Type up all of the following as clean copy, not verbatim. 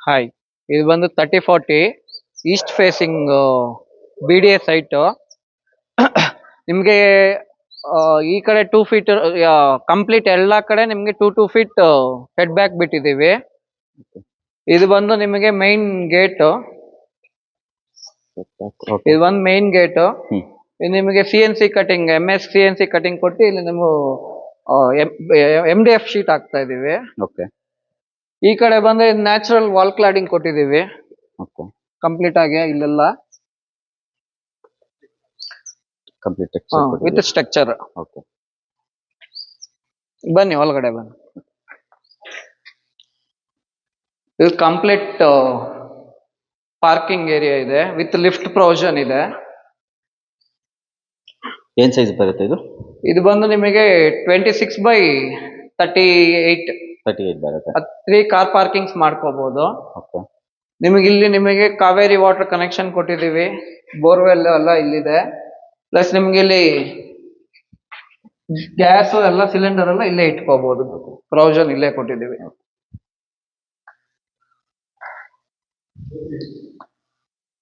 Hi, ಇದು ಬಂದು 3040 East facing BDA site. ನಿಮಗೆ ಈ ಕಡೆ 2 ಫೀಟ್ ಕಂಪ್ಲೀಟ್ ಎಲ್ಲ ಕಡೆ ನಿಮಗೆ 2 ಫೀಟ್ ಹೆಡ್ ಬ್ಯಾಕ್ ಬಿಟ್ಟಿದ್ದೀವಿ. ಇದು ಬಂದು ನಿಮಗೆ ಮೈನ್ ಗೇಟ್. ಇದು ಒಂದು ಮೈನ್ ಗೇಟ್. ಇದು ನಿಮಗೆ CNC cutting MS CNC cutting ಕೊಟ್ಟು ಇಲ್ಲಿ ನೀವು MDF ಶೀಟ್ ಹಾಕ್ತಾ ಇದೀವಿ. ಈ ಕಡೆ ಬಂದ್ರೆ ನ್ಯಾಚುರಲ್ ವಾಲ್ ಕ್ಲಾಡಿಂಗ್ ಕೊಟ್ಟಿದ್ದೀವಿ ಕಂಪ್ಲೀಟ್ ಆಗಿ ಇಲ್ಲೆಲ್ಲ ವಿತ್ ಸ್ಟ್ರಕ್ಚರ್. ಬನ್ನಿ ಒಳಗಡೆ ಬನ್ನಿ. ಇದು ಕಂಪ್ಲೀಟ್ ಪಾರ್ಕಿಂಗ್ ಏರಿಯಾ ಇದೆ ವಿತ್ ಲಿಫ್ಟ್ ಪ್ರೊವಿಷನ್ ಇದೆ. ಏನ್ ಸೈಜ್ ಬರುತ್ತೆ ಇದು? ಇದು ಬಂದು ನಿಮಗೆ 26x38 ಬರುತ್ತೆ. 3 ಕಾರ್ ಪಾರ್ಕಿಂಗ್ಸ್ ಮಾಡ್ಕೋಬಹುದು. ನಿಮಗೆ ಇಲ್ಲಿ ನಿಮಗೆ ಕಾವೇರಿ ವಾಟರ್ ಕನೆಕ್ಷನ್ ಕೊಟ್ಟಿದ್ದೀವಿ, ಬೋರ್ವೆಲ್ ಎಲ್ಲ ಇಲ್ಲಿದೆ. ಪ್ಲಸ್ ನಿಮ್ಗೆ ಇಲ್ಲಿ ಗ್ಯಾಸ್ ಎಲ್ಲ ಸಿಲಿಂಡರ್ ಎಲ್ಲ ಇಲ್ಲೇ ಇಟ್ಕೋಬಹುದು, ಪ್ರೊವಿಷನ್ ಇಲ್ಲೇ ಕೊಟ್ಟಿದ್ದೀವಿ.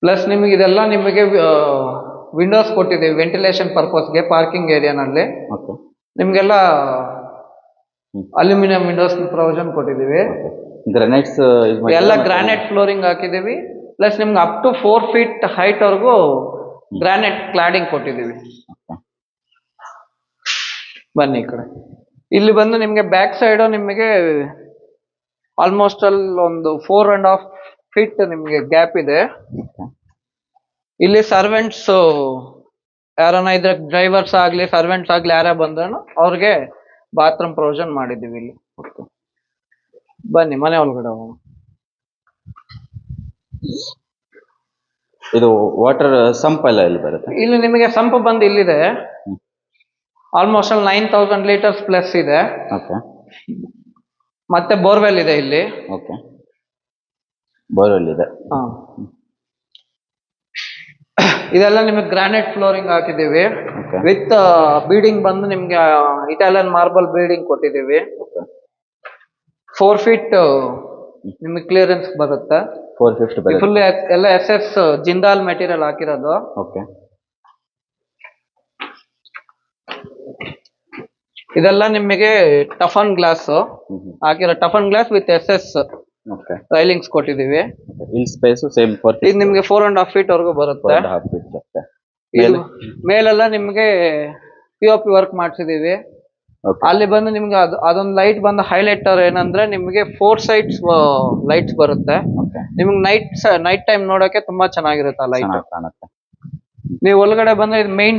ಪ್ಲಸ್ ನಿಮಗೆ ಇದೆಲ್ಲ ನಿಮಗೆ ವಿಂಡೋಸ್ ಕೊಟ್ಟಿದ್ದೀವಿ ವೆಂಟಿಲೇಷನ್ ಪರ್ಪಸ್ಗೆ. ಪಾರ್ಕಿಂಗ್ ಏರಿಯಾನಲ್ಲಿ ನಿಮ್ಗೆಲ್ಲ ಅಲ್ಯೂಮಿನಿಯಂ ವಿಂಡೋಸ್ ಪ್ರೊವಿಷನ್ ಕೊಟ್ಟಿದ್ದೀವಿ. ಗ್ರಾನೈಟ್ಸ್ ಎಲ್ಲ ಗ್ರಾನೈಟ್ ಫ್ಲೋರಿಂಗ್ ಹಾಕಿದ್ದೀವಿ. ಪ್ಲಸ್ ನಿಮ್ಗೆ ಅಪ್ ಟು 4 ಫೀಟ್ ಹೈಟ್ ವರೆಗೂ ಗ್ರಾನೈಟ್ ಕ್ಲಾಡಿಂಗ್ ಕೊಟ್ಟಿದ್ದೀವಿ. ಬನ್ನಿ ಈ ಕಡೆ. ಇಲ್ಲಿ ಬಂದು ನಿಮಗೆ ಬ್ಯಾಕ್ ಸೈಡ್ ನಿಮಗೆ ಆಲ್ಮೋಸ್ಟ್ ಅಲ್ಲಿ ಒಂದು 4.5 ಫೀಟ್ ನಿಮಗೆ ಗ್ಯಾಪ್ ಇದೆ. ಇಲ್ಲಿ ಸರ್ವೆಂಟ್ಸ್ ಯಾರನ್ನ ಇದ್ರೆ ಡ್ರೈವರ್ಸ್ ಆಗ್ಲಿ ಸರ್ವೆಂಟ್ಸ್ ಆಗ್ಲಿ ಯಾರ ಬಂದ್ರು ಅವ್ರಿಗೆ ಬಾತ್ರೂಮ್ ಪ್ರೊವಿಷನ್ ಮಾಡಿದ್ದೀವಿ ಇಲ್ಲಿ. ಬನ್ನಿ ಮನೆ ಒಳಗಡೆ ಹೋಗೋಣ. ಇದು ವಾಟರ್ ಸಂಪ್ ಎಲ್ಲ ಇಲ್ಲಿ ಬರುತ್ತೆ. ಇಲ್ಲಿ ನಿಮಗೆ ಸಂಪ್ ಬಂದು ಇಲ್ಲಿದೆ, ಆಲ್ಮೋಸ್ಟ್ 9000 ಲೀಟರ್ಸ್ ಪ್ಲಸ್ ಇದೆ. ಮತ್ತೆ ಬೋರ್ವೆಲ್ ಇದೆ ಇಲ್ಲಿ. ಬೋರ್ವೆಲ್ ಇದೆ. ಇದೆಲ್ಲ ನಿಮಗೆ ಗ್ರಾನೈಟ್ ಫ್ಲೋರಿಂಗ್ ಹಾಕಿದ್ದೀವಿ ವಿತ್ ಬೀಡಿಂಗ್ ಬಂದು ನಿಮ್ಗೆ ಇಟಾಲಿಯನ್ ಮಾರ್ಬಲ್ ಬೀಡಿಂಗ್ ಕೊಟ್ಟಿದ್ದೀವಿ. 4 ಫೀಟ್ ನಿಮಗೆ ಕ್ಲಿಯರೆನ್ಸ್ ಬರುತ್ತೆ. 450 ಫುಲ್ ಎಲ್ಲ SS ಜಿಂದಾಲ್ ಮೆಟೀರಿಯಲ್ ಹಾಕಿರೋದು. ಇದೆಲ್ಲ ನಿಮಗೆ ಟಫನ್ ಗ್ಲಾಸ್ ಹಾಕಿರೋ, toughen glass with SS railings ಕೊಟ್ಟಿದ್ದೀವಿ. ಇದು ನಿಮ್ಗೆ 4.5 ಫೀಟ್ ವರೆಗೂ ಬರುತ್ತೆ. ಮೇಲೆಲ್ಲ ನಿಮ್ಗೆ POP ವರ್ಕ್ ಮಾಡಿಸಿದೀವಿ. ಅಲ್ಲಿ ಬಂದು ನಿಮ್ಗೆ ಅದೊಂದು ಲೈಟ್ ಬಂದು ಹೈಲೈಟರ್ ಏನಂದ್ರೆ ನಿಮ್ಗೆ 4 ಸೈಡ್ಸ್ ಲೈಟ್ಸ್ ಬರುತ್ತೆ. ನಿಮ್ಗೆ ನೈಟ್ ಟೈಮ್ ನೋಡೋಕೆ ತುಂಬಾ ಚೆನ್ನಾಗಿರುತ್ತೆ ಆ ಲೈಟ್. ನೀವು ಒಳಗಡೆ ಬಂದ್ರೆ ಇದು main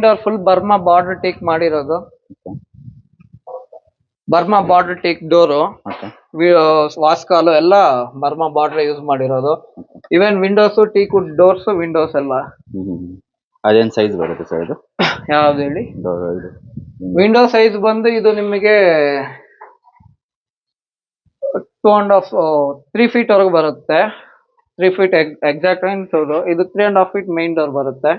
door full Burma border teak ಮಾಡಿರೋದು. ಬರ್ಮಾ ಬಾರ್ಡರ್ ಟೀಕ್ ಡೋರು, ವಾಸ್ಕಾಲು ಎಲ್ಲ ಬರ್ಮಾ ಬಾರ್ಡರ್ ಯೂಸ್ ಮಾಡಿರೋದು. ಇವನ್ ವಿಂಡೋಸ್ ಟೀಕ್ ಡೋರ್ಸ್ ವಿಂಡೋಸ್ ಎಲ್ಲ. ಅದೇನ್ ಸೈಜ್ ಬರುತ್ತೆ ಸರ್ ಇದು? ಯಾವ್ದು ಹೇಳಿ? ವಿಂಡೋ ಸೈಜ್ ಬಂದು ಇದು ನಿಮಗೆ 3 ಫೀಟ್ ವರೆಗೂ ಬರುತ್ತೆ. 3 ಫೀಟ್ ಎಕ್ಸಾಕ್ಟ್ ಇದು 3.5 ಫೀಟ್ ಮೈನ್ ಡೋರ್ ಬರುತ್ತೆ.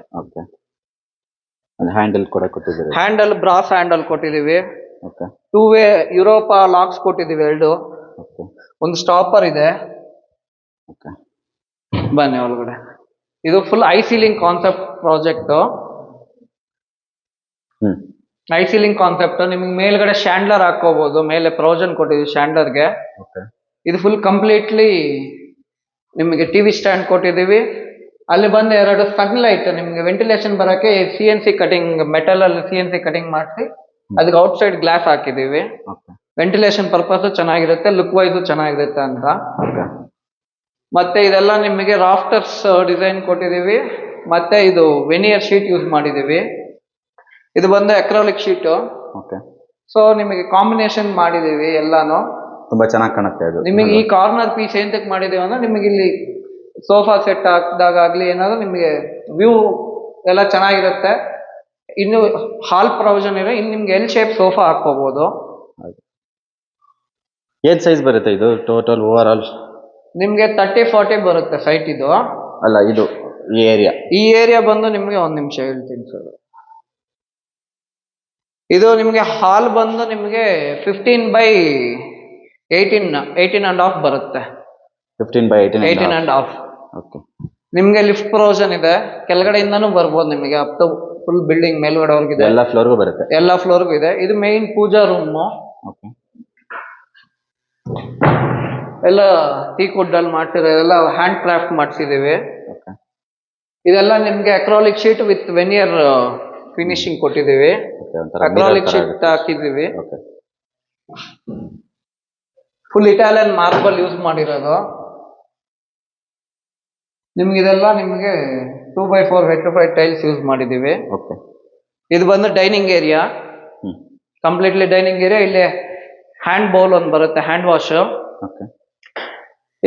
ಹ್ಯಾಂಡಲ್ ಕೂಡ ಕೊಟ್ಟಿದ್ದೀವಿ. ಹ್ಯಾಂಡಲ್ ಬ್ರಾಸ್ ಹ್ಯಾಂಡಲ್ ಕೊಟ್ಟಿದ್ದೀವಿ. 2 ವೇ ಯುರೋಪಾ ಲಾಕ್ಸ್ ಕೊಟ್ಟಿದ್ದೀವಿ 2. ಒಂದು ಸ್ಟಾಪರ್ ಇದೆ. ಬನ್ನಿ ಒಳಗಡೆ. ಇದು full I ceiling concept project. I ceiling concept ನಿಮ್ಗೆ ಮೇಲ್ಗಡೆ ಸ್ಟ್ಯಾಂಡ್ಲರ್ ಹಾಕೋಬಹುದು. ಮೇಲೆ ಪ್ರೊವಿಷನ್ ಕೊಟ್ಟಿದ್ದೀವಿ ಸ್ಟ್ಯಾಂಡ್ಲರ್ಗೆ. ಇದು ಫುಲ್ ಕಂಪ್ಲೀಟ್ಲಿ ನಿಮಗೆ TV ಸ್ಟ್ಯಾಂಡ್ ಕೊಟ್ಟಿದ್ದೀವಿ. ಅಲ್ಲಿ ಬಂದು 2 ಸನ್ ಲೈಟ್ ನಿಮ್ಗೆ ವೆಂಟಿಲೇಷನ್ ಬರೋಕೆ CNC ಕಟಿಂಗ್ ಮೆಟಲ್ ಅಲ್ಲಿ CNC ಕಟಿಂಗ್ ಮಾಡಿಸಿ ಅದಕ್ಕೆ ಔಟ್ ಸೈಡ್ ಗ್ಲಾಸ್ ಹಾಕಿದ್ದೀವಿ. ವೆಂಟಿಲೇಷನ್ ಪರ್ಪಸ್ ಚೆನ್ನಾಗಿರುತ್ತೆ, ಲುಕ್ ವೈಸ್ ಚೆನ್ನಾಗಿರುತ್ತೆ ಅಂತ. ಮತ್ತೆ ಇದೆಲ್ಲ ನಿಮಗೆ ರಾಫ್ಟರ್ಸ್ ಡಿಸೈನ್ ಕೊಟ್ಟಿದ್ದೀವಿ. ಮತ್ತೆ ಇದು ವೆನಿಯರ್ ಶೀಟ್ ಯೂಸ್ ಮಾಡಿದ್ದೀವಿ. ಇದು ಬಂದು ಅಕ್ರಾಲಿಕ್ ಶೀಟ್. ಸೊ ನಿಮಗೆ ಕಾಂಬಿನೇಷನ್ ಮಾಡಿದ್ದೀವಿ ಎಲ್ಲಾನು. ತುಂಬಾ ಚೆನ್ನಾಗಿ ಕಾಣುತ್ತೆ ಇದು. ನಿಮಗೆ ಈ ಕಾರ್ನರ್ ಪೀಸ್ ಎಂತಕ್ಕೆ ಮಾಡಿದೀವಿ ಅಂದ್ರೆ ನಿಮಗೆ ಇಲ್ಲಿ ಸೋಫಾ ಸೆಟ್ ಹಾಕಿದಾಗ ಆಗ್ಲಿ ಏನಾದ್ರು ನಿಮಗೆ ವ್ಯೂ ಎಲ್ಲ ಚೆನ್ನಾಗಿರುತ್ತೆ. ಇನ್ನು ಹಾಲ್ ಪ್ರೊವಿಷನ್ ಇದೆ. ಇನ್ನು ನಿಮ್ಗೆ L ಶೇಪ್ ಸೋಫಾ ಹಾಕೋಬಹುದು. ಏನ್ ಸೈಜ್ ಬರುತ್ತೆ ಇದು ಟೋಟಲ್ ಓವರ್ ಆಲ್? ನಿಮ್ಗೆ 3040 ಬರುತ್ತೆ ಸೈಟ್ ಇದು. ಅಲ್ಲ ಇದು ಈ ಏರಿಯಾ ಬಂದು ನಿಮ್ಗೆ 1 ನಿಮಿಷ ಹೇಳ್ತೀನಿ ಸರ್. ಇದು ನಿಮ್ಗೆ ಹಾಲ್ ಬಂದು ನಿಮ್ಗೆ 15 by 18.5 ಬರುತ್ತೆ. 15 by 18 18 and half. ಓಕೆ. ನಿಮ್ಗೆ ಲಿಫ್ಟ್ ಪ್ರೊವಿಷನ್ ಇದೆ, ಕೆಳಗಡೆಯಿಂದಾನು ಬರ್ಬೋದು ನಿಮಗೆ ಅಪ್ ಟು ಫುಲ್ ಬಿಲ್ಡಿಂಗ್ ಮೇಲ್ಗಡೆವರೆಗಿದೆ, ಎಲ್ಲ ಫ್ಲೋರ್ಗೂ ಬರುತ್ತೆ. ಎಲ್ಲ ಫ್ಲೋರ್ಗೂ ಇದೆ. ಇದು ಮೇನ್ ಪೂಜಾ ರೂಮ್. ಓಕೆ. ಎಲ್ಲ ಟೀಕ್ ವುಡ್ ಅಲ್ಲಿ ಮಾಡ್ಸಿರೋ ಎಲ್ಲ ಹ್ಯಾಂಡ್ ಕ್ರಾಫ್ಟ್ ಮಾಡ್ಸಿದೀವಿ. ಓಕೆ. ಇದೆಲ್ಲ ನಿಮ್ಗೆ acrylic sheet with veneer finishing ಕೊಟ್ಟಿದೀವಿ. ಓಕೆ, ಒಂಥರ ಅಕ್ರಾಲಿಕ್ mirror ತರ ಶೀಟ್ ಹಾಕಿದೀವಿ. Okay. Full Italian marble use ಮಾಡಿರೋದು. ನಿಮ್ಗೆ ಇದೆಲ್ಲ ನಿಮ್ಗೆ 2x4 ವೆಟ್ರಿಫೈಡ್ ಟೈಲ್ಸ್ ಯೂಸ್ ಮಾಡಿದೀವಿ. ಓಕೆ. ಇದು ಬಂದು dining area, hmm. Completely dining area. ಇಲ್ಲಿ ಹ್ಯಾಂಡ್ ಬೌಲ್ ಒಂದು ಬರುತ್ತೆ, ಹ್ಯಾಂಡ್ ವಾಶ್. ಓಕೆ.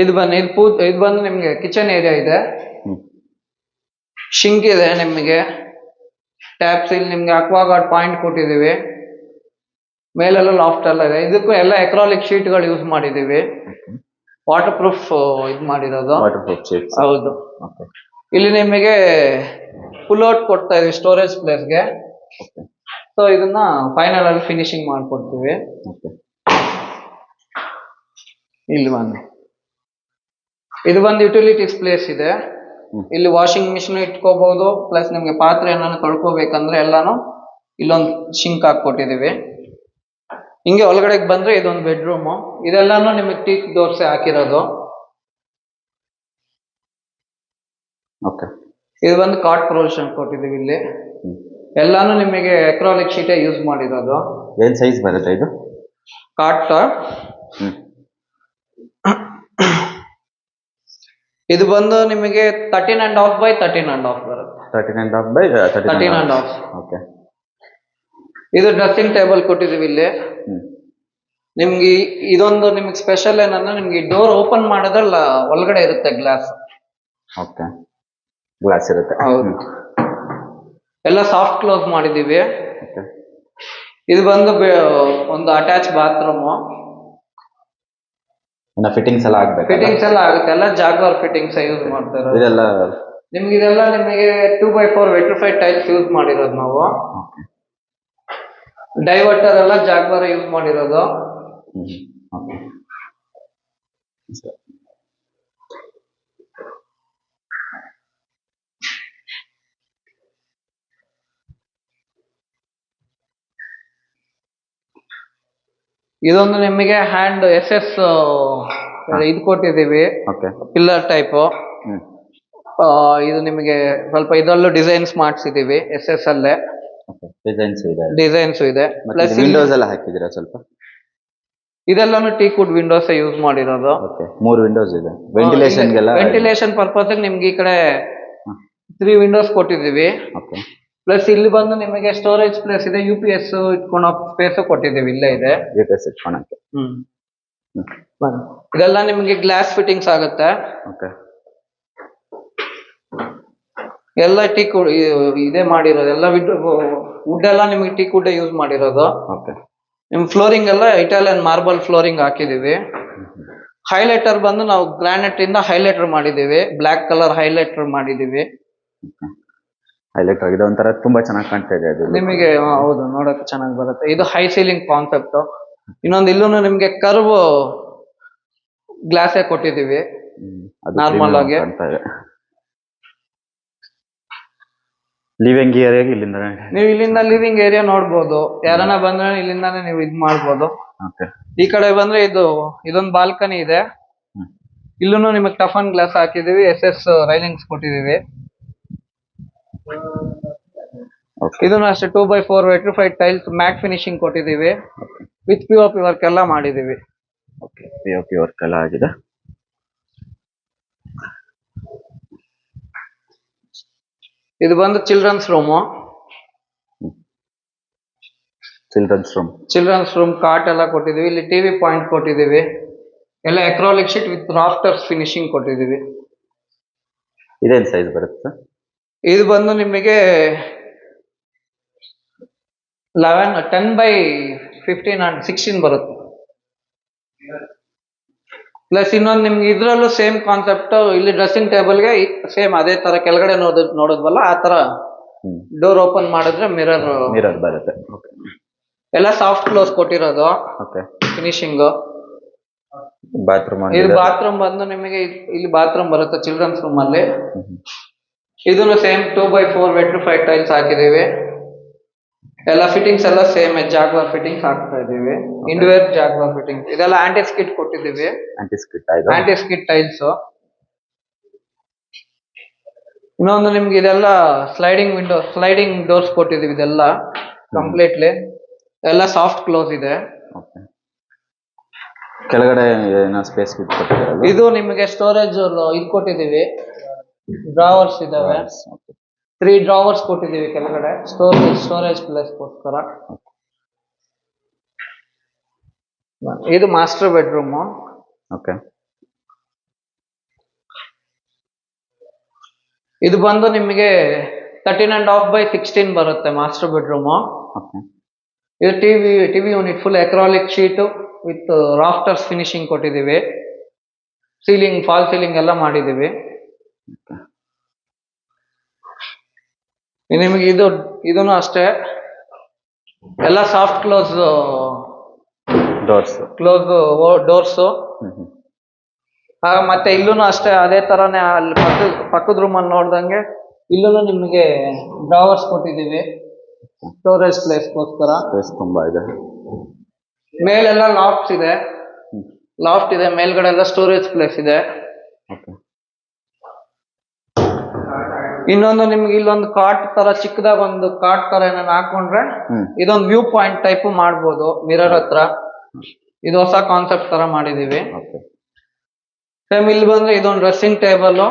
ಇದು ಬಂದು ನಿಮ್ಗೆ ಕಿಚನ್ ಏರಿಯಾ ಇದೆ, ಹ್ಮ್. ಶಿಂಕ್ ಇದೆ ನಿಮಗೆ, ಟ್ಯಾಪ್ಸ್ ಇಲ್ಲಿ ನಿಮ್ಗೆ ಅಕ್ವಾಗಾರ್ಡ್ ಪಾಯಿಂಟ್ ಕೊಟ್ಟಿದೀವಿ. ಮೇಲೆಲ್ಲ ಲಾಫ್ಟ್ ಎಲ್ಲ ಇದೆ. ಇದಕ್ಕೂ ಎಲ್ಲ ಎಕ್ರಾಲಿಕ್ ಶೀಟ್ಗಳು ಯೂಸ್ ಮಾಡಿದೀವಿ, ವಾಟರ್ ಪ್ರೂಫ್ ಇದು ಮಾಡಿರೋದು. Water proof sheets. ಹೌದು. ಓಕೆ. ಇಲ್ಲಿ ನಿಮಗೆ ಫುಲ್ ಔಟ್ ಕೊಡ್ತಾ ಇದೀವಿ ಸ್ಟೋರೇಜ್ ಪ್ಲೇಸ್ಗೆ. ಓಕೆ. ಸೊ ಇದನ್ನ ಫೈನಲ್ ಅಲ್ಲಿ ಫಿನಿಶಿಂಗ್ ಮಾಡ್ಕೊಡ್ತೀವಿ. ಓಕೆ. ಇಲ್ಲಿ ಬನ್ನಿ, ಇದು ಬಂದು ಯುಟಿಲಿಟೀಸ್ ಪ್ಲೇಸ್ ಇದೆ. ಇಲ್ಲಿ ವಾಷಿಂಗ್ ಮಿಷಿನ್ ಇಟ್ಕೋಬಹುದು, ಪ್ಲಸ್ ನಿಮ್ಗೆ ಪಾತ್ರೆ ಏನಾದ್ರು ತೊಳ್ಕೋಬೇಕಂದ್ರೆ ಎಲ್ಲಾನು ಇಲ್ಲೊಂದು ಶಿಂಕ್ ಹಾಕೊಟ್ಟಿದೀವಿ. ಹಿಂಗೆ ಒಳಗಡೆಗೆ ಬಂದ್ರೆ ಇದೊಂದು ಬೆಡ್ರೂಮು. ಇದೆಲ್ಲಾನು ನಿಮಗೆ ಟೀಕ್ ಡೋರ್ಸ್ ಹಾಕಿರೋದು. ಓಕೆ. ಇದು ಬಂದು ಕಾಟ್ ಪ್ರೊವಿಷನ್ ಕೊಟ್ಟಿದೀವಿ. ಇಲ್ಲಿ ಎಲ್ಲಾನು ನಿಮಗೆ ಎಕ್ರಾಲಿಕ್ ಶೀಟೇ ಯೂಸ್ ಮಾಡಿರೋದು. ಏನ್ ಸೈಜ್ ಬರುತ್ತೆ ಇದು ಕಾಟ್? ಹ್ಮ್. ಇದು ಬಂದು ನಿಮಗೆ 13.5 by 13.5 ಬರುತ್ತೆ. 13.5 by 13.5. ಓಕೆ. ಇದು ಡ್ರೆಸ್ಸಿಂಗ್ ಟೇಬಲ್ ಕೊಟ್ಟಿದೀವಿ ಇಲ್ಲಿ. ಹ್ಮ್. ನಿಮ್ಗೆ ಇದೊಂದು ನಿಮ್ಗೆ ಸ್ಪೆಷಲ್ ಏನಂದ್ರೆ ನಿಮ್ಗೆ ಡೋರ್ ಓಪನ್ ಮಾಡೋದ್ರಲ್ಲ ಒಳಗಡೆ ಇರುತ್ತೆ ಗ್ಲಾಸ್. ಓಕೆ. ಗ್ಲಾಸ್ ಇರುತ್ತೆ. ಹೌದು. ಎಲ್ಲ ಸಾಫ್ಟ್ ಕ್ಲೋಸ್ ಮಾಡಿದೀವಿ. ಓಕೆ. ಇದು ಬಂದು ಒಂದು ಅಟ್ಯಾಚ್ ಬಾತ್ರೂಮ್. ಇನ್ನ ಫಿಟ್ಟಿಂಗ್ಸ್ ಎಲ್ಲ ಆಗ್ಬೇಕು. ಫಿಟ್ಟಿಂಗ್ಸ್ ಎಲ್ಲ ಆಗುತ್ತೆ, ಎಲ್ಲ ಜಾಗ್ವಾರ್ ಫಿಟ್ಟಿಂಗ್ಸ್ ಯೂಸ್ ಮಾಡ್ತಾರೆ. ಇದೆಲ್ಲ ಇದೆಲ್ಲ ನಿಮಗೆ 2x4 ವೆಟ್ರಿಫೈಡ್ ಟೈಲ್ಸ್ ಯೂಸ್ ಮಾಡಿರೋದು ನಾವು. ಓಕೆ. ಡೈವರ್ಟರ್ ಎಲ್ಲ ಜಾಗ್ವಾರ್ ಯೂಸ್ ಮಾಡಿರೋದು. ಓಕೆ. ಇದೊಂದು ನಿಮಗೆ ಹ್ಯಾಂಡ್ SS ಇದು ಕೊಟ್ಟಿದ್ದೀವಿ, ಓಕೆ. Pillar type. ಹ್ಮ್. ಇದು ನಿಮಗೆ ಸ್ವಲ್ಪ ಇದರಲ್ಲೂ ಡಿಸೈನ್ಸ್ ಮಾಡಿಸಿದೀವಿ SS ಅಲ್ಲೇ. ಓಕೆ. ಡಿಸೈನ್ಸ್ ಇದೆ. ಡಿಸೈನ್ಸ್ ಇದೆ. ಪ್ಲಸ್ ವಿಂಡೋಸ್ ಎಲ್ಲ ಹಾಕಿದ್ದೀರಾ ಸ್ವಲ್ಪ? ಇದೆಲ್ಲಾನು ಟೀಕ್ ವುಡ್ ವಿಂಡೋಸ್ ಯೂಸ್ ಮಾಡಿರೋದು. ಓಕೆ. 3 ವಿಂಡೋಸ್ ಇದೆ ವೆಂಟಿಲೇಷನ್ಗೆಲ್ಲ. ವೆಂಟಿಲೇಷನ್ ಪರ್ಪಸ್ ನಿಮ್ಗೆ ಈ ಕಡೆ 3 ವಿಂಡೋಸ್ ಕೊಟ್ಟಿದ್ದೀವಿ. ಓಕೆ. ಪ್ಲಸ್ ಇಲ್ಲಿ ಬಂದು ನಿಮಗೆ ಸ್ಟೋರೇಜ್ ಪ್ಲೇಸ್ ಇದೆ, UPS ಇಟ್ಕೊಳೋ ಸ್ಪೇಸ್ ಕೊಟ್ಟಿದ್ದೀವಿ, ಇಲ್ಲೇ ಇದೆ. UPS ಇಟ್ಕೊಳಕ್ಕೆ. ಇದೆಲ್ಲ ನಿಮಗೆ ಗ್ಲಾಸ್ ಫಿಟ್ಟಿಂಗ್ಸ್ ಆಗುತ್ತೆ. ಓಕೆ. ಎಲ್ಲ ಟೀಕ್ ಇದೇ ಮಾಡಿರೋದು, ಎಲ್ಲ ವುಡ್ ಎಲ್ಲ ನಿಮಗೆ ಟೀಕ್ ವುಡ್ ಯೂಸ್ ಮಾಡಿರೋದು. ಓಕೆ. ನಿಮ್ ಫ್ಲೋರಿಂಗ್ ಎಲ್ಲ ಇಟಾಲಿಯನ್ ಮಾರ್ಬಲ್ ಫ್ಲೋರಿಂಗ್ ಹಾಕಿದೀವಿ. ಹೈಲೈಟರ್ ಬಂದು ನಾವು ಗ್ರಾನೈಟ್ ಇಂದ ಹೈಲೈಟರ್ ಮಾಡಿದೀವಿ, ಬ್ಲಾಕ್ ಕಲರ್ ಹೈಲೈಟರ್ ಮಾಡಿದೀವಿ. ಹೈಲೈಟ್ ಆಗಿದೆ, ಒಂಥರ ತುಂಬಾ ಚೆನ್ನಾಗಿ ಕಾಣ್ತಾ ಇದೆ ಅದು ನಿಮಗೆ. ಹೌದು, ನೋಡಕ್ಕೆ ಚೆನ್ನಾಗಿ ಬರುತ್ತೆ. ಇದು ಹೈ ಸೀಲಿಂಗ್ ಕಾನ್ಸೆಪ್ಟ್. ಇನ್ನೊಂದು ಇಲ್ಲೂ ನಿಮ್ಗೆ ಕರ್ವ್ ಗ್ಲಾಸೇ ಕೊಟ್ಟಿದೀವಿ ನಾರ್ಮಲ್ ಆಗಿ. ಲಿವಿಂಗ್ ಏರಿಯಾ ಇಲ್ಲಿಂದ ನೀವು ಇಲ್ಲಿಂದ ಲಿವಿಂಗ್ ಏರಿಯಾ ನೋಡ್ಬೋದು. ಯಾರನ್ನ ಬಂದ್ರೆ ಇಲ್ಲಿಂದಾನೇ ನೀವು ಇದ್ ಮಾಡ್ಬೋದು. ಓಕೆ. ಈ ಕಡೆ ಬಂದ್ರೆ ಇದೊಂದು ಬಾಲ್ಕನಿ ಇದೆ. ಇಲ್ಲೂ ನಿಮಗೆ ಟಫನ್ ಗ್ಲಾಸ್ ಹಾಕಿದೀವಿ, SS ರೈಲಿಂಗ್ಸ್ ಕೊಟ್ಟಿದೀವಿ. ಇದನ್ನು ಅಷ್ಟೇ 2x4 vitrified tiles matte finishing ಕೊಟ್ಟಿದೀವಿ, ವಿತ್ POP ವರ್ಕ್ ಎಲ್ಲ ಮಾಡಿದೀವಿ. ಓಕೆ. POP ವರ್ಕ್ ಎಲ್ಲ ಆಗಿದೆ. ಇದು ಬಂದು children's room. Children's room cot ಎಲ್ಲ ಕೊಟ್ಟಿದೀವಿ. ಇಲ್ಲಿ TV ಪಾಯಿಂಟ್ ಕೊಟ್ಟಿದೀವಿ. ಎಲ್ಲ acrylic sheet with rafters finishing ಕೊಟ್ಟಿದೀವಿ. ಇದೇನ್ ಸೈಜ್ ಬರುತ್ತೆ? ಇದು ಬಂದು ನಿಮಗೆ 10 by 15 and 16 ಬರುತ್ತೆ. ಪ್ಲಸ್ ಇನ್ನೊಂದು ನಿಮ್ಗೆ ಇದ್ರಲ್ಲೂ ಸೇಮ್ ಕಾನ್ಸೆಪ್ಟ್. ಇಲ್ಲಿ ಡ್ರೆಸ್ಸಿಂಗ್ ಟೇಬಲ್ಗೆ ಸೇಮ್ ಅದೇ ತರ ಕೆಳಗಡೆ ನೋಡೋದ್ವಲ್ಲ ಆ ತರ ಡೋರ್ ಓಪನ್ ಮಾಡಿದ್ರೆ ಮಿರರ್ ಬರುತ್ತೆ. ಎಲ್ಲ ಸಾಫ್ಟ್ ಕ್ಲೋಸ್ ಕೊಟ್ಟಿರೋದು ಓಕೆ. ಫಿನಿಶಿಂಗ್. ಬಾತ್ರೂಮ್ ಇದು ಬಾತ್ರೂಮ್ ಬಂದು ನಿಮಗೆ ಇಲ್ಲಿ ಬಾತ್ರೂಮ್ ಬರುತ್ತೆ ಚಿಲ್ಡ್ರನ್ಸ್ ರೂಮ್ ಅಲ್ಲಿ. ಇದನ್ನು ಸೇಮ್ 2x4 ವೆಟ್ರಿಫೈಡ್ ಟೈಲ್ಸ್ ಹಾಕಿದೀವಿ. ಎಲ್ಲ ಫಿಟ್ಟಿಂಗ್ಸ್ ಎಲ್ಲ ಸೇಮ್ ಜಾಗ್ವಾರ್ ಫಿಟ್ಟಿಂಗ್ಸ್ ಹಾಕ್ತಾ ಇದೀವಿ. ಇಂಡಿವೇರ್ ಜಾಗ್ವಾರ್ ಫಿಟ್ಟಿಂಗ್ಸ್ ಇದೆಲ್ಲ ಆಂಟಿ ಸ್ಕಿಟ್ ಕೊಟ್ಟಿದ್ದೀವಿ. Anti skid tiles. ಇನ್ನೊಂದು ನಿಮ್ಗೆ ಇದೆಲ್ಲ ಸ್ಲೈಡಿಂಗ್ ವಿಂಡೋ, ಸ್ಲೈಡಿಂಗ್ ಡೋರ್ಸ್ ಕೊಟ್ಟಿದೀವಿ. ಇದೆಲ್ಲ ಕಂಪ್ಲೀಟ್ಲಿ ಎಲ್ಲ ಸಾಫ್ಟ್ ಕ್ಲೋಸ್ ಇದೆ. ಕೆಳಗಡೆ ಏನೋ ಸ್ಪೇಸ್ ಇದು ನಿಮಗೆ ಸ್ಟೋರೇಜ್ ಇದು ಕೊಟ್ಟಿದ್ದೀವಿ. ಡ್ರಾವರ್ಸ್ ಇದಾವೆ. 3 ಡ್ರಾವರ್ಸ್ ಕೊಟ್ಟಿದ್ದೀವಿ ಕೆಳಗಡೆ ಸ್ಟೋರೇಜ್ ಪ್ಲೇಸ್ಗೋಸ್ಕರ. ಇದು ಮಾಸ್ಟರ್ ಬೆಡ್ರೂಮ್. ಓಕೆ. ಇದು ಬಂದು ನಿಮಗೆ 13.5/16 ಬರುತ್ತೆ ಮಾಸ್ಟರ್ ಬೆಡ್ರೂಮ್. ಇದು TV unit full acrylic sheet with rafters finishing ಕೊಟ್ಟಿದ್ದೀವಿ. ಸೀಲಿಂಗ್ ಫಾಲ್ ಸೀಲಿಂಗ್ ಎಲ್ಲ ಮಾಡಿದ್ದೀವಿ. ನಿಮಗೆ ಇದನ್ನು ಅಷ್ಟೇ ಎಲ್ಲ ಸಾಫ್ಟ್ ಡೋರ್ಸು. ಮತ್ತೆ ಇಲ್ಲೂ ಅಷ್ಟೇ ಅದೇ ತರಾನೇ ಅಲ್ಲಿ ಪಕ್ಕದ ರೂಮಲ್ಲಿ ನೋಡ್ದಂಗೆ ಇಲ್ಲೂ ನಿಮಗೆ ಡ್ರಾವರ್ಸ್ ಕೊಟ್ಟಿದ್ದೀವಿ ಸ್ಟೋರೇಜ್ ಪ್ಲೇಸ್ಗೋಸ್ಕರ. ತುಂಬಾ ಇದೆ. ಮೇಲೆಲ್ಲ ಲಾಫ್ಟ್ ಇದೆ. ಮೇಲ್ಗಡೆ ಎಲ್ಲ ಸ್ಟೋರೇಜ್ ಪ್ಲೇಸ್ ಇದೆ. ಇನ್ನೊಂದು ನಿಮ್ಗೆ ಇಲ್ಲೊಂದು ಕಾಟ್ ತರ ಚಿಕ್ಕದಾಗ ಒಂದು ಕಾಟ್ ತರ ಏನಾದ್ರು ಹಾಕೊಂಡ್ರೆ ಇದೊಂದು ವ್ಯೂ ಪಾಯಿಂಟ್ ಟೈಪ್ ಮಾಡ್ಬೋದು ಮಿರರ್ ಹತ್ರ. ಇದು ಹೊಸ ಕಾನ್ಸೆಪ್ಟ್ ತರ ಮಾಡಿದೀವಿ. ಸೇಮ್ ಇಲ್ಲಿ ಬಂದ್ರೆ ಇದೊಂದು ಡ್ರೆಸ್ಸಿಂಗ್ ಟೇಬಲ್.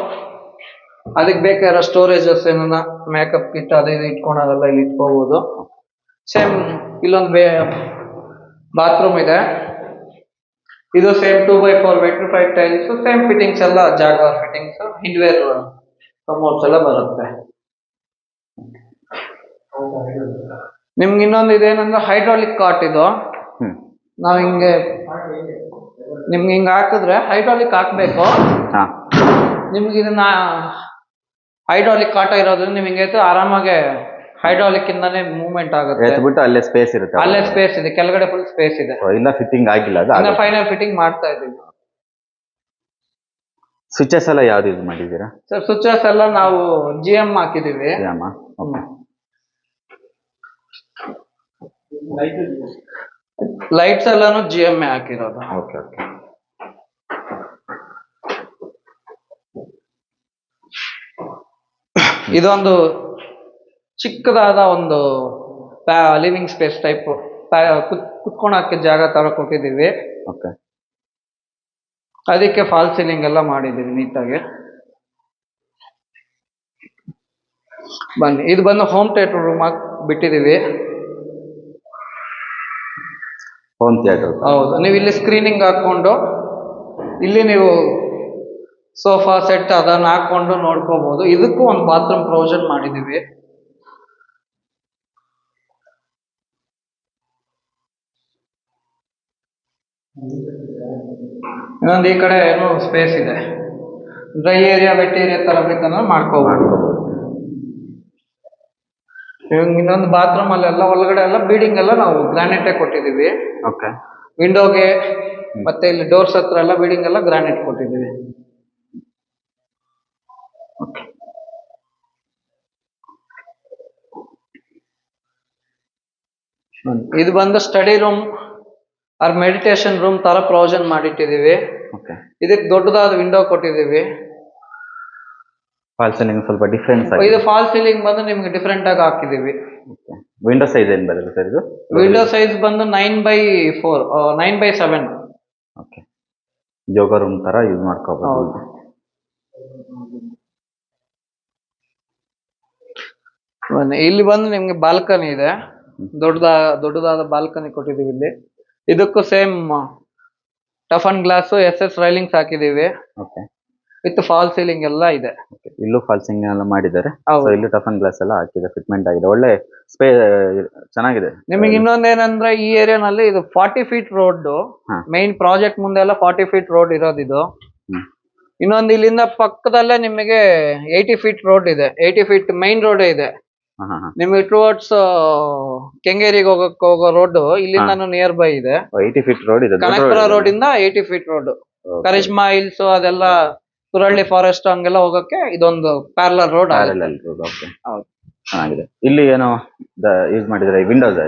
ಅದಕ್ಕೆ ಬೇಕಾಗಿರೋ ಸ್ಟೋರೇಜಸ್ ಏನ ಮೇಕಪ್ ಕಿಟ್ ಅದು ಇದು ಇಟ್ಕೊಳೋದೆಲ್ಲ ಇಲ್ಲಿ ಇಟ್ಕೋಬಹುದು. ಸೇಮ್ ಇಲ್ಲೊಂದು ಬಾತ್ರೂಮ್ ಇದೆ. ಇದು same 2x4 vitrified tiles. Same fittings ಎಲ್ಲ ಜಾಗ್ವಾರ್ ಫಿಟ್ಟಿಂಗ್ಸ್. ಹಿಂಡ್ವೇರ್ ಕಮೋಡ್ಸ್ ಎಲ್ಲ ಬರುತ್ತೆ. ನಿಮ್ಗೆ ಇನ್ನೊಂದು ಇದೇನಂದ್ರೆ ಹೈಡ್ರಾಲಿಕ್ ಕಾಟ್. ಇದು ನಾವ್ ನಿಮ್ಗೆ ಹಿಂಗ ಹಾಕಿದ್ರೆ ಹೈಡ್ರಾಲಿಕ್ ಹಾಕ್ಬೇಕು. ನಿಮ್ಗೆ ಇದನ್ನ ಹೈಡ್ರಾಲಿಕ್ ಕಾಟ ಇರೋದ್ರಿಂದ ನಿಮ್ಗೆ ಆರಾಮಾಗೆ ಹೈಡ್ರಾಲಿಕ್ ಇಂದಾನೆ ಮೂವ್ಮೆಂಟ್ ಆಗುತ್ತೆ. ಅಲ್ಲೇ ಸ್ಪೇಸ್ ಇರುತ್ತೆ. ಅಲ್ಲೇ ಸ್ಪೇಸ್ ಇದೆ. ಕೆಳಗಡೆ ಫುಲ್ ಸ್ಪೇಸ್ ಇದೆ. ಇಲ್ಲ ಫಿಟ್ಟಿಂಗ್ ಆಗಿಲ್ಲ. ಫೈನಲ್ ಫಿಟ್ಟಿಂಗ್ ಮಾಡ್ತಾ ಇದ್ದೀವಿ. ಸ್ವಿಚಸ್ ಎಲ್ಲ ಯಾವ್ದು ಯೂಸ್ ಮಾಡಿದ್ದೀರಾ ಸರ್? ಸ್ವಿಚಸ್ ಎಲ್ಲ ನಾವು GM ಹಾಕಿದೀವಿ. ಲೈಟ್ಸ್ ಎಲ್ಲಾನು GM ಹಾಕಿರೋದು. ಇದೊಂದು ಚಿಕ್ಕದಾದ ಒಂದು ಲಿವಿಂಗ್ ಸ್ಪೇಸ್ ಟೈಪ್ ಕುತ್ಕೊಳಕ್ಕೆ ಜಾಗ ತರ ಕೊಟ್ಟಿದ್ದೀವಿ. ಅದಕ್ಕೆ ಫಾಲ್ ಸೀಲಿಂಗ್ ಎಲ್ಲ ಮಾಡಿದ್ದೀವಿ ನೀಟಾಗಿ. ಬನ್ನಿ, ಇದು ಬಂದು ಹೋಮ್ ಥಿಯೇಟರ್ ರೂಮ್ ಆಗಿ ಬಿಟ್ಟಿದ್ದೀವಿ. Home theatre. ಹೌದು. ನೀವು ಇಲ್ಲಿ ಸ್ಕ್ರೀನಿಂಗ್ ಹಾಕೊಂಡು ಇಲ್ಲಿ ನೀವು ಸೋಫಾ ಸೆಟ್ ಅದನ್ನ ಹಾಕೊಂಡು ನೋಡ್ಕೋಬಹುದು. ಇದಕ್ಕೂ ಒಂದು ಬಾತ್ರೂಮ್ ಪ್ರೊವಿಷನ್ ಮಾಡಿದ್ದೀವಿ. ಇನ್ನೊಂದು ಈ ಕಡೆ ಏನೋ ಸ್ಪೇಸ್ ಇದೆ. ಡ್ರೈ ಏರಿಯಾ ವೆಟ್ ಏರಿಯಾ ತರ ಬೇಕಂದ್ರೆ ಮಾಡ್ಕೋಬಹುದು. ಇನ್ನೊಂದು ಬಾತ್ರೂಮ್ ಅಲ್ಲೆಲ್ಲ ಒಳಗಡೆ ಎಲ್ಲ ಬೀಡಿಂಗ್ ಎಲ್ಲ ನಾವು ಗ್ರಾನೈಟೇ ಕೊಟ್ಟಿದ್ದೀವಿ. ವಿಂಡೋಗೆ ಮತ್ತೆ ಇಲ್ಲಿ ಡೋರ್ಸ್ ಹತ್ರ ಎಲ್ಲ ಬೀಡಿಂಗ್ ಎಲ್ಲ ಗ್ರಾನೈಟ್ ಕೊಟ್ಟಿದ್ದೀವಿ. ಇದು ಬಂದು study room or meditation room ತರ ಪ್ರೊವಿಷನ್ ಮಾಡಿಟ್ಟಿದೀವಿ. ಇದಕ್ಕೆ ದೊಡ್ಡದಾದ ವಿಂಡೋ ಕೊಟ್ಟಿದ್ದೀವಿ. ಫಾಲ್ ಸೀಲಿಂಗ್ ಸ್ವಲ್ಪ ಡಿಫರೆನ್ಸ್ ಆಗಿದೆ. ಇದು ಫಾಲ್ ಸೀಲಿಂಗ್ ಬಂದು ನಿಮ್ಗೆ ಡಿಫರೆಂಟ್ ಆಗಿ ಹಾಕಿದೀವಿ. ವಿಂಡೋ ಸೈಜ್ ಏನು ಬರುತ್ತೆ ಸರ್ ಇದು? ವಿಂಡೋ ಸೈಜ್ ಬಂದು 9x4 9x7. ಯೋಗ ರೂಮ್ ತರ ಯೂಸ್ ಮಾಡ್ಕೋಬಹುದು. ಇಲ್ಲಿ ಬಂದು ನಿಮ್ಗೆ ಬಾಲ್ಕನಿ ಇದೆ. ದೊಡ್ಡದಾದ ಬಾಲ್ಕನಿ ಕೊಟ್ಟಿದ್ದೀವಿ ಇಲ್ಲಿ. ಇದಕ್ಕೂ same toughen glass SS railings ಹಾಕಿದೀವಿ. ವಿತ್ ಫಾಲ್ ಸೀಲಿಂಗ್ ಎಲ್ಲ ಇದೆ. ಇಲ್ಲೂ ಫಾಲ್ ಸೀಲಿಂಗ್ ಎಲ್ಲ ಮಾಡಿದ್ದಾರೆ. ಇಲ್ಲೂ ಟಫನ್ ಗ್ಲಾಸ್ ಎಲ್ಲ ಹಾಕಿದೆ, ಫಿಟ್ಮೆಂಟ್ ಆಗಿದೆ, ಒಳ್ಳೆ ಚೆನ್ನಾಗಿದೆ. ನಿಮಗೆ ಇನ್ನೊಂದೇನಂದ್ರೆ ಈ ಏರಿಯಾನಲ್ಲಿ ಇದು 40 ಫೀಟ್ ರೋಡ್ ಮೈನ್ ಪ್ರಾಜೆಕ್ಟ್ ಮುಂದೆ ಎಲ್ಲ 40 ಫೀಟ್ ರೋಡ್ ಇರೋದಿದು. ಇನ್ನೊಂದು ಇಲ್ಲಿಂದ ಪಕ್ಕದಲ್ಲೇ ನಿಮಗೆ 80 ಫೀಟ್ ರೋಡ್ ಇದೆ. 80 ಫೀಟ್ ಮೈನ್ ರೋಡ್ ಇದೆ. ನಿಮಗೆ ಟುವರ್ಡ್ಸ್ ಕೆಂಗೇರಿಗೆ ಹೋಗೋ ರೋಡ್ ಇಲ್ಲಿಂದ ನಿಯರ್ ಬೈ ಇದೆ. 80 ಫೀಟ್ ರೋಡ್ ಇದೆ, ಕನಕಪುರ ರೋಡ್ ಇಂದ 80 ಫೀಟ್ ರೋಡ್. ಕರಿಷ್ಮಾ ಹಿಲ್ಸ್ ಅದೆಲ್ಲ ತುರಳ್ಳಿ ಫಾರೆಸ್ಟ್ ಹಂಗೆಲ್ಲ ಹೋಗಕ್ಕೆ ಇದೊಂದು ಪ್ಯಾರಲಲ್ ರೋಡ್. ಹೌದು, ಚೆನ್ನಾಗಿದೆ. ಇಲ್ಲಿ ಏನೋ ಯೂಸ್ ಮಾಡಿದ್ರೆ ವಿಂಡೋಸ್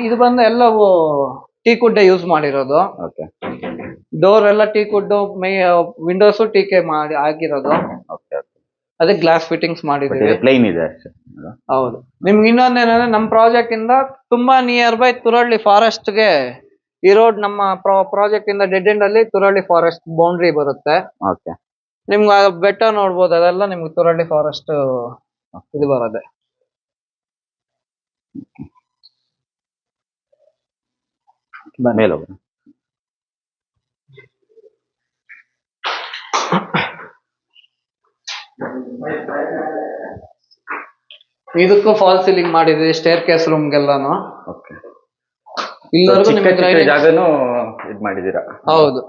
ಇದು ಬಂದು ಎಲ್ಲವೂ ಟೀಕ್ ವುಡ್ ಯೂಸ್ ಮಾಡಿರೋದು. ಓಕೆ. ಡೋರ್ ಎಲ್ಲ ಟೀಕ್ ವುಡ್, ವಿಂಡೋಸ್ ಟೀಕೆ ಮಾಡಿ ಆಗಿರೋದು. ಓಕೆ. ಅದೇ ಗ್ಲಾಸ್ ಫಿಟ್ಟಿಂಗ್ಸ್ ಮಾಡಿದೀವಿ. ಪ್ಲೇನ್ ಇದೆ. ಹೌದು. ನಿಮ್ಗೆ ಇನ್ನೊಂದೇನಂದ್ರೆ ನಮ್ಮ ಪ್ರಾಜೆಕ್ಟ್ ಇಂದ ತುಂಬಾ ನಿಯರ್ ಬೈ ತುರಳ್ಳಿ ಫಾರೆಸ್ಟ್ ಗೆ ಈ ರೋಡ್ ನಮ್ಮ ಪ್ರಾಜೆಕ್ಟ್ ಇಂದ ಡೆಡ್ ಎಂಡ್ ಅಲ್ಲಿ ತುರಳ್ಳಿ ಫಾರೆಸ್ಟ್ ಬೌಂಡ್ರಿ ಬರುತ್ತೆ. ಓಕೆ. ನಿಮ್ಗೆ ಆ ಬೆಟ್ಟ ನೋಡ್ಬೋದು, ಅದೆಲ್ಲ ನಿಮ್ಗೆ ತುರಳ್ಳಿ ಫಾರೆಸ್ಟ್ ಇದು ಬರುತ್ತೆ. ಮೇಲೆ ಹೋಗೋಣ. ಇದಕ್ಕೂ ಫಾಲ್ ಸೀಲಿಂಗ್ ಮಾಡಿದ್ವಿ ಸ್ಟೇರ್ ಕೇಸ್ ರೂಮ್ಗೆಲ್ಲಾನು. ಓಕೆ. ಇಲ್ಲವರೆಗೂ ಜಾಗನೂ ಇದು ಮಾಡಿದೀರಾ? ಹೌದು.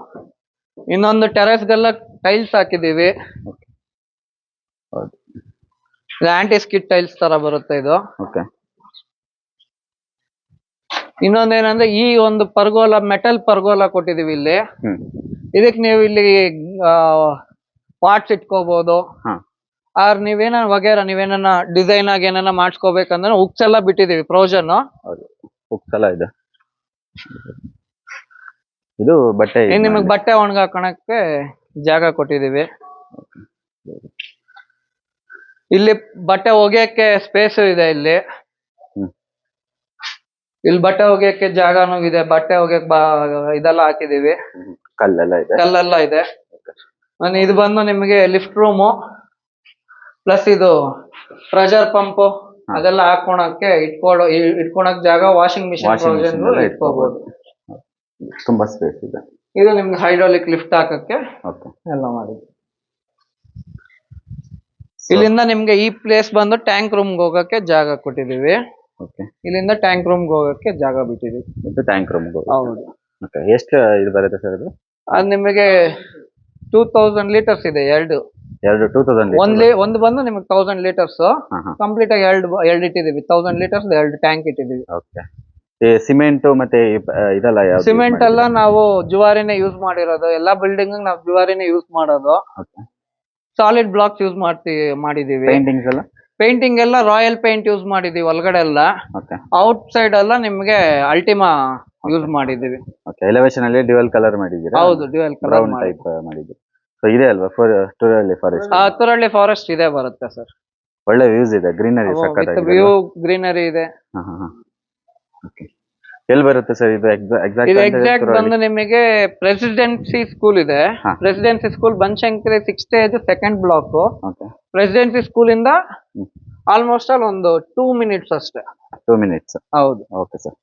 ಇನ್ನೊಂದು ಟೆರೆಸ್ಗೆಲ್ಲ ಟೈಲ್ಸ್ ಹಾಕಿದೀವಿ. ಹೌದು. ಆಂಟಿ ಸ್ಕಿಡ್ ಟೈಲ್ಸ್ ತರ ಬರುತ್ತೆ ಇದು. ಓಕೆ. ಇನ್ನೊಂದೇನಂದ್ರೆ ಈ ಒಂದು ಪರ್ಗೋಲ, ಮೆಟಲ್ ಪರ್ಗೋಲ ಕೊಟ್ಟಿದೀವಿ ಇಲ್ಲಿ. ಇದಕ್ ನೀವು ಇಲ್ಲಿ ಪಾರ್ಟ್ಸ್ ಇಟ್ಕೋಬಹುದು. ಆರ್ ನೀವೇನ ಡಿಸೈನ್ ಆಗಿ ಏನಾನ ಮಾಡ್ಸ್ಕೋಬೇಕಂದ್ರೆ ಹುಕ್ಸ್ ಎಲ್ಲ ಬಿಟ್ಟಿದೀವಿ ಫ್ರೋಜನ್. ಹುಕ್ಸ್ ಎಲ್ಲ ಇದೆ. ಇದು ಬಟ್ಟೆ, ನಿಮಗೆ ಬಟ್ಟೆ ಒಣಗಾಕಣಕ್ಕೆ ಜಾಗ ಕೊಟ್ಟಿದೀವಿ. ಇಲ್ಲಿ ಬಟ್ಟೆ ಒಗೆಯಕ್ಕೆ ಸ್ಪೇಸ್ ಇದೆ. ಇಲ್ಲಿ ಬಟ್ಟೆ ಒಗೆಯಕ್ಕೆ ಜಾಗನೂ ಇದೆ. ಬಟ್ಟೆ ಒಗೆಯಕ್ ಇದೆಲ್ಲ ಹಾಕಿದೀವಿ. ಕಲ್ಲೆಲ್ಲ ಇದೆ. ಇದು ಬಂದು ನಿಮಗೆ ಲಿಫ್ಟ್ ರೂಮು ಪ್ಲಸ್ ಇದು ಪ್ರೆಷರ್ ಪಂಪ್ ಅದೆಲ್ಲ ಹಾಕೊಳಕ್ಕೆ ಇಟ್ಕೊಳಕ್ ಜಾಗ, ವಾಷಿಂಗ್ ಮಿಷಿನ್ ಇಟ್ಕೋಬಹುದು. ತುಂಬಾ ಸ್ಪೇಸ್ ಇದೆ. ಇದು ನಿಮ್ಗೆ ಹೈಡ್ರಾಲಿಕ್ ಲಿಫ್ಟ್ ಹಾಕಕ್ಕೆ ಎಲ್ಲ ಮಾಡಿದ್ವಿ. ಇಲ್ಲಿಂದ ನಿಮ್ಗೆ ಈ ಪ್ಲೇಸ್ ಬಂದು ಟ್ಯಾಂಕ್ ರೂಮ್ ಹೋಗಕ್ಕೆ ಜಾಗ ಕೊಟ್ಟಿದೀವಿ. ಇಲ್ಲಿಂದ ಟ್ಯಾಂಕ್ ರೂಮ್ ಹೋಗಕ್ಕೆ ಜಾಗ ಬಿಟ್ಟಿದೀವಿ. Tank room. ಹೌದು. ಎಷ್ಟು ಇದು ಬರುತ್ತೆ ಸರ್ ಅದು? ಅದು ನಿಮಗೆ 2000 ಲೀಟರ್ಸ್ ಇದೆ. ಎರಡು 2000 ಒಂದು ಬಂದು ನಿಮಗೆ 1000 ಲೀಟರ್ಸ್ ಕಂಪ್ಲೀಟ್ ಆಗಿ ಎರಡು ಇಟ್ಟಿದೀವಿ. 1000 ಲೀಟರ್ಸ್ 2 ಟ್ಯಾಂಕ್ ಇಟ್ಟಿದೀವಿ. ಓಕೆ. ಸಿಮೆಂಟ್ ಮತ್ತೆ ಇದೆಲ್ಲ ಸಿಮೆಂಟ್ ಎಲ್ಲ ನಾವು ಜುವಾರಿನೇ ಯೂಸ್ ಮಾಡಿರೋದು. ಎಲ್ಲಾ ಬಿಲ್ಡಿಂಗ್ ನಾವು ಜುವಾರಿನೇ ಯೂಸ್ ಮಾಡೋದು. ಸಾಲಿಡ್ ಬ್ಲಾಕ್ಸ್ ಯೂಸ್ ಮಾಡಿದೀವಿ. ಪೇಂಟಿಂಗ್ ಎಲ್ಲ ರಾಯಲ್ ಪೇಂಟ್ ಯೂಸ್ ಮಾಡಿದೀವಿ ಒಳಗಡೆ ಎಲ್ಲ. ಔಟ್ ಸೈಡ್ ಎಲ್ಲ ನಿಮ್ಗೆ ಅಲ್ಟಿಮಾ ಯೂಸ್ ಮಾಡಿದೀವಿ. ಎಲಿವೇಶನ್ ಅಲ್ಲಿ ಡ್ಯುಯಲ್ ಕಲರ್ ಮಾಡಿದೀರಾ? ಹೌದು, ಡ್ಯುಯಲ್ ಕಲರ್ ಟೈಪ್ ಮಾಡಿದೀವಿ. ಸೊ ಇದೆ ಅಲ್ವಾ ತುರಳ್ಳಿ ಫಾರೆಸ್ಟ್? ತುರಳ್ಳಿ ಫಾರೆಸ್ಟ್ ಇದೆ ಬರುತ್ತೆ ಸರ್. ಒಳ್ಳೆ ವ್ಯೂಸ್ ಇದೆ, ಗ್ರೀನರಿ ಸಕ್ಕತ್ತಾಗಿದೆ. ವ್ಯೂ ಗ್ರೀನರಿ ಇದೆ. ಎಲ್ಲಿ ಬರುತ್ತೆ ಸರ್ ಇದು ಎಕ್ಸಾಕ್ಟ್ ಬಂದು ನಿಮಗೆ ಪ್ರೆಸಿಡೆನ್ಸಿ ಸ್ಕೂಲ್ ಇದೆ. Presidency school Banashankari 6th stage 2nd block. Presidency school ಇಂದ ಆಲ್ಮೋಸ್ಟ್ ಆಲ್ ಒಂದು 2 ಮಿನಿಟ್ಸ್ ಅಷ್ಟೇ. 2 ಮಿನಿಟ್ಸ್. ಹೌದು. Okay sir.